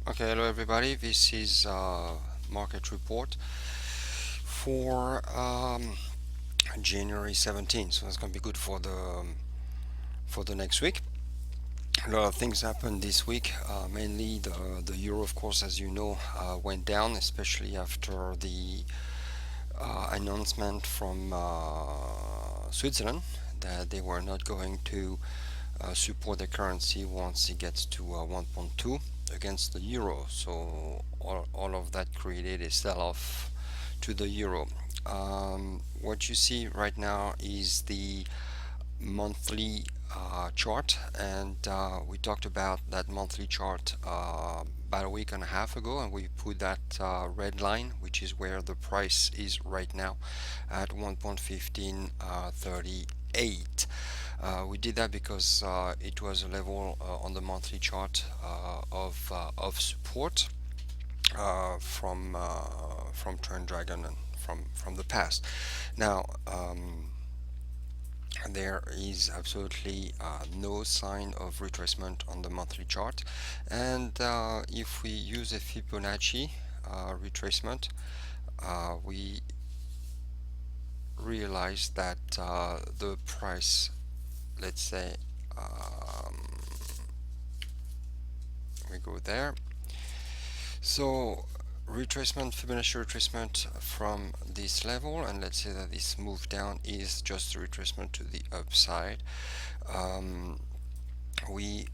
Okay, hello everybody. This is market report for January 17th. So it's gonna be good for the next week. A lot of things happened this week. Mainly the euro, of course, as you know, went down, especially after the announcement from Switzerland that they were not going to support the currency once it gets to 1.2 against the euro. So all of that created a sell-off to the euro. What you see right now is the monthly chart, and we talked about that monthly chart about a week and a half ago, and we put that red line, which is where the price is right now, at 1.1538. We did that because it was a level on the monthly chart of support from Trend Dragon and from the past. Now there is absolutely no sign of retracement on the monthly chart, and if we use a Fibonacci retracement, we realize that the price, let's say, we go there. So retracement, Fibonacci retracement from this level, and let's say that this move down is just a retracement to the upside. We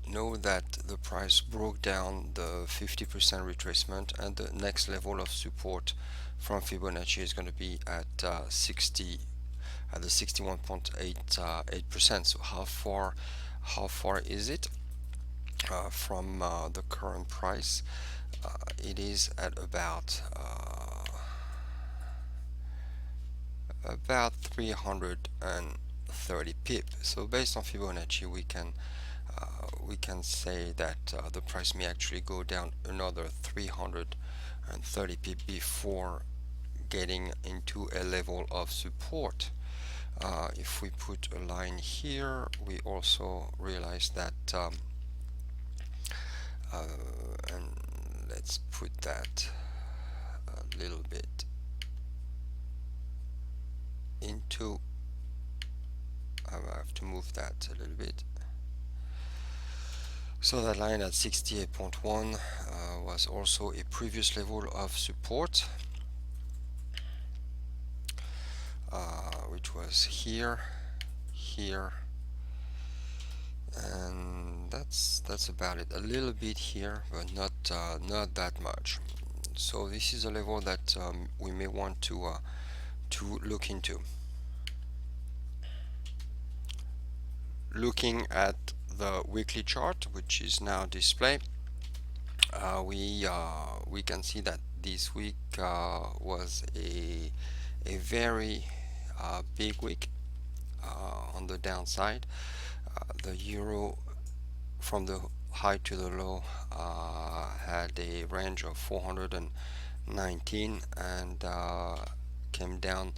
know that the price broke down the 50% retracement, and the next level of support from Fibonacci is going to be at 60 at the 61.88%. So how far is it from the current price? It is at about 330 pip. So based on Fibonacci, we can say that the price may actually go down another 330 pip before getting into a level of support. If we put a line here, we also realize that and let's put that a little bit into, I have to move that a little bit. So that line at 68.1 was also a previous level of support, which was here, and that's about it. A little bit here, but not that much. So this is a level that we may want to look into. Looking at the weekly chart, which is now displayed, we can see that this week was a very big week on the downside. The euro, from the high to the low, had a range of 419 and came down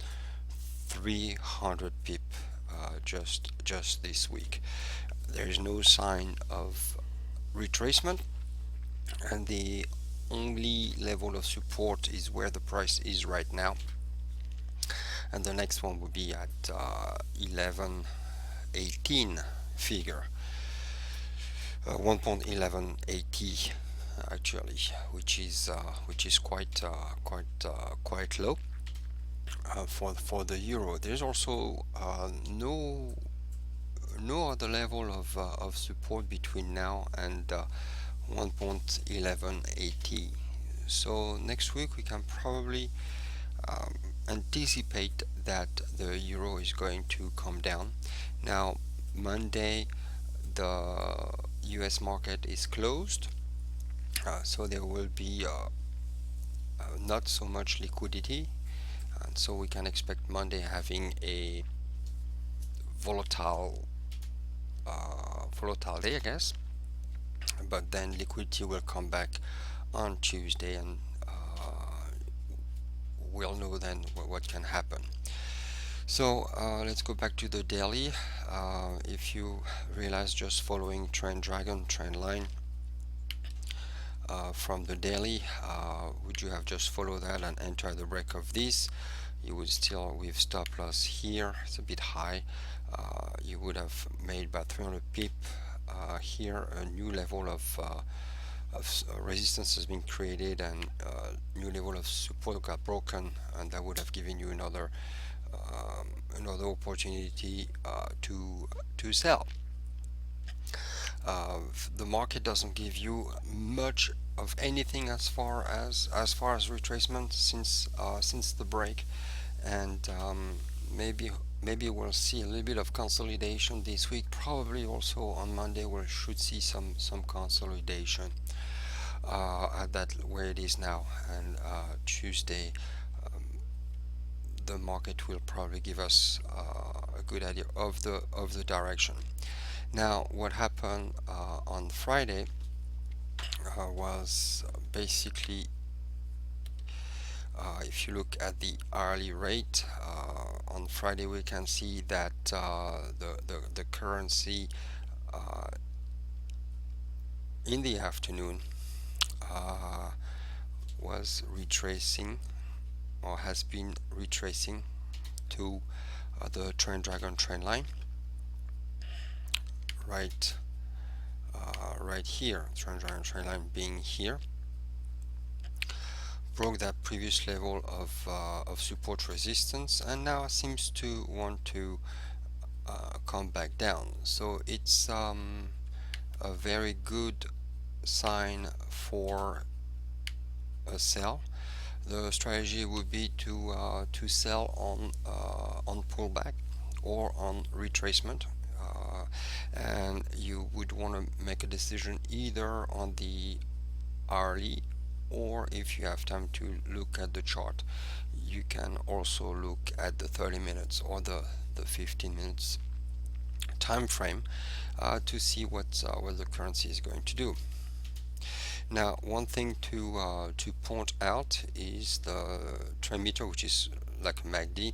300 pip just this week. There is no sign of retracement, and the only level of support is where the price is right now, and the next one would be at 1118 figure, 1.1180 actually, which is quite low for the euro. There's also no other level of support between now and 1.1180. So next week we can probably anticipate that the euro is going to come down. Now Monday the US market is closed, so there will be not so much liquidity, and so we can expect Monday having a volatile day, I guess. But then liquidity will come back on Tuesday, and we'll know then what can happen. So let's go back to the daily. If you realize, just following trend line, from the daily. Would you have just followed that and enter the break of this, you would still, with stop loss here, it's a bit high, you would have made about 300 pip. Here a new level of resistance has been created, and new level of support got broken, and that would have given you another opportunity to sell. The market doesn't give you much of anything as far as retracement since the break, and maybe we'll see a little bit of consolidation this week. Probably also on Monday we should see some consolidation at that where it is now, and Tuesday the market will probably give us a good idea of the direction. Now, what happened on Friday was basically, if you look at the hourly rate on Friday, we can see that the currency in the afternoon was retracing, or has been retracing to the Dragon trend line right here. Dragon trend line being here, broke that previous level of support resistance, and now seems to want to come back down. So it's a very good sign for a sell. The strategy would be to sell on pullback or on retracement, and you would want to make a decision either on the hourly, or if you have time to look at the chart, you can also look at the 30 minutes or the 15 minutes time frame to see what the currency is going to do. Now, one thing to point out is the trend meter, which is like MACD,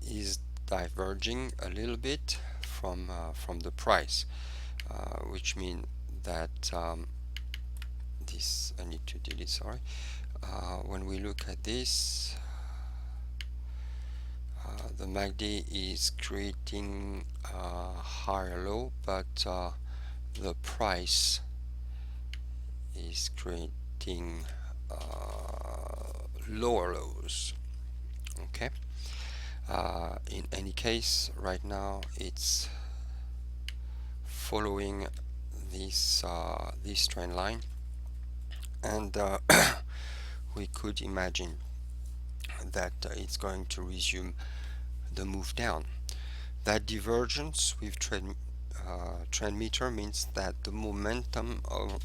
is diverging a little bit from the price, which means that this, I need to delete, sorry. When we look at this, the MACD is creating a higher low, but the price is creating lower lows. Okay. In any case, right now it's following this trend line, and we could imagine that it's going to resume the move down. That divergence with trend meter means that the momentum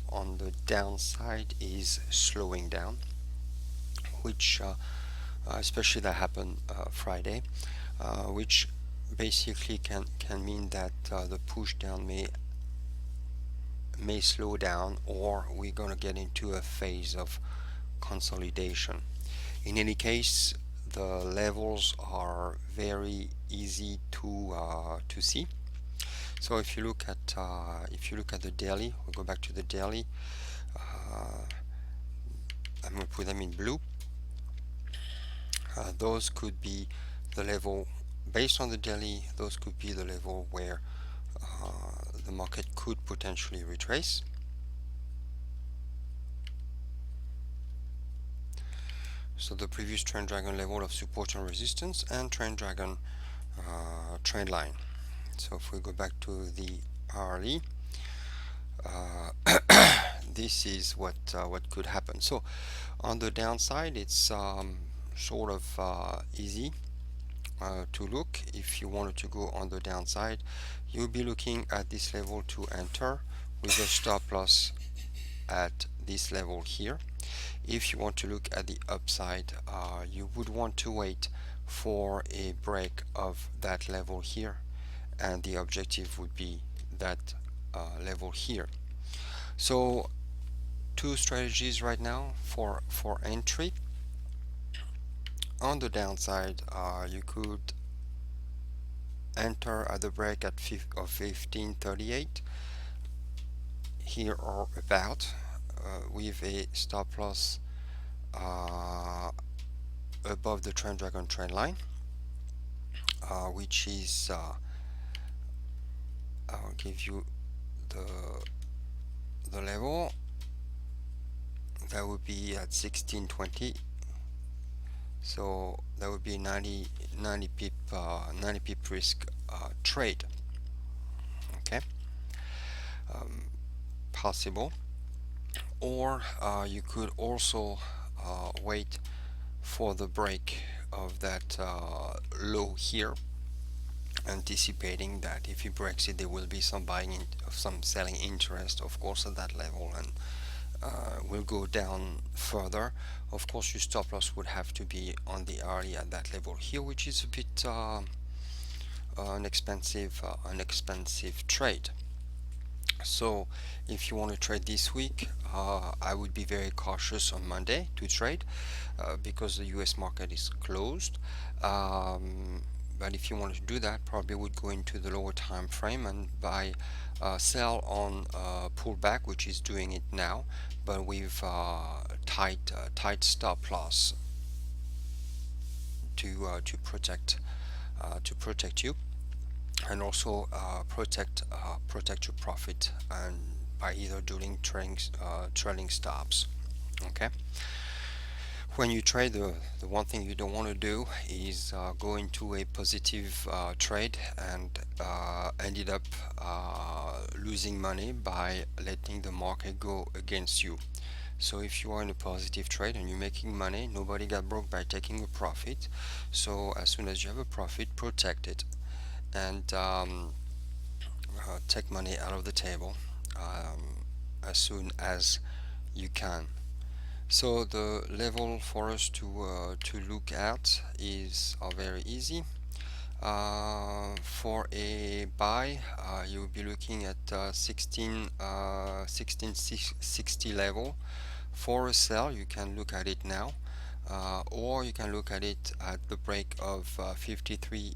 on the downside is slowing down, which especially that happened Friday, which basically can mean that the push down may slow down, or we're going to get into a phase of consolidation. In any case, the levels are very easy to see. So if you look at the daily, we'll go back to the daily. I'm going to put them in blue. Those could be the level based on the daily. Those could be the level where the market could potentially retrace. So the previous trend dragon level of support and resistance, and trend dragon trend line. So if we go back to the hourly, this is what could happen. So on the downside, it's sort of easy to look. If you wanted to go on the downside, you'll be looking at this level to enter with a stop loss at this level here. If you want to look at the upside, you would want to wait for a break of that level here, and the objective would be that level here. So two strategies right now for entry. On the downside, you could enter at the break at 1538 here or about, with a stop loss above the trend dragon trend line, which is I'll give you the level that would be at 1620. So that would be 90 pip risk trade. Okay, possible. Or you could also wait for the break of that low here, anticipating that if he breaks it, there will be some some selling interest, of course, at that level, and will go down further. Of course, your stop loss would have to be on the early at that level here, which is a bit an expensive trade. So if you want to trade this week, I would be very cautious on Monday to trade because the US market is closed. But if you want to do that, probably would go into the lower time frame and buy sell on pullback, which is doing it now, but with tight stop loss to protect you, and also protect your profit, and by either doing trailing stops. Okay. When you trade, the one thing you don't want to do is go into a positive trade and ended up losing money by letting the market go against you. So if you are in a positive trade and you're making money, nobody got broke by taking a profit. So as soon as you have a profit, protect it, and take money out of the table as soon as you can. So the level for us to look at is very easy. For a buy, you'll be looking at 1660 level. For a sell, you can look at it now, or you can look at it at the break of 53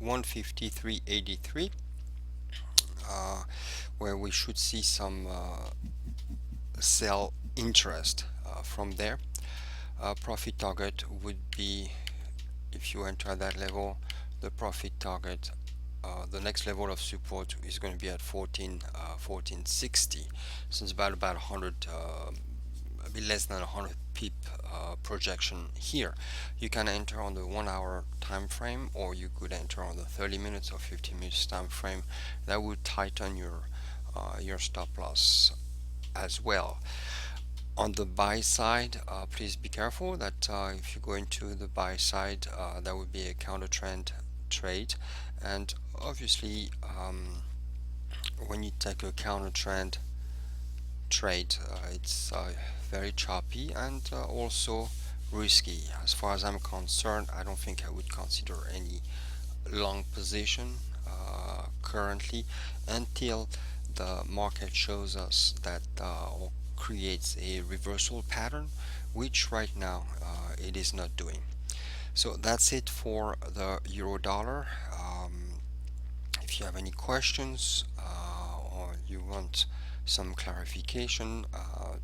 153.83, where we should see some sell interest from there. Profit target would be, if you enter at that level, the profit target, the next level of support is going to be at 1460. So it's about 100, a bit less than 100 pip projection here. You can enter on the 1 hour time frame, or you could enter on the 30 minutes or 50 minutes time frame. That would tighten your stop loss as well. On the buy side, please be careful that if you go into the buy side, that would be a counter trend trade, and obviously when you take a counter trend trade, it's very choppy and also risky. As far as I'm concerned, I don't think I would consider any long position currently until the market shows us that or creates a reversal pattern, which right now it is not doing. So that's it for the euro dollar. If you have any questions or you want some clarification,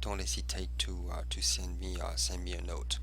don't hesitate to send me a note.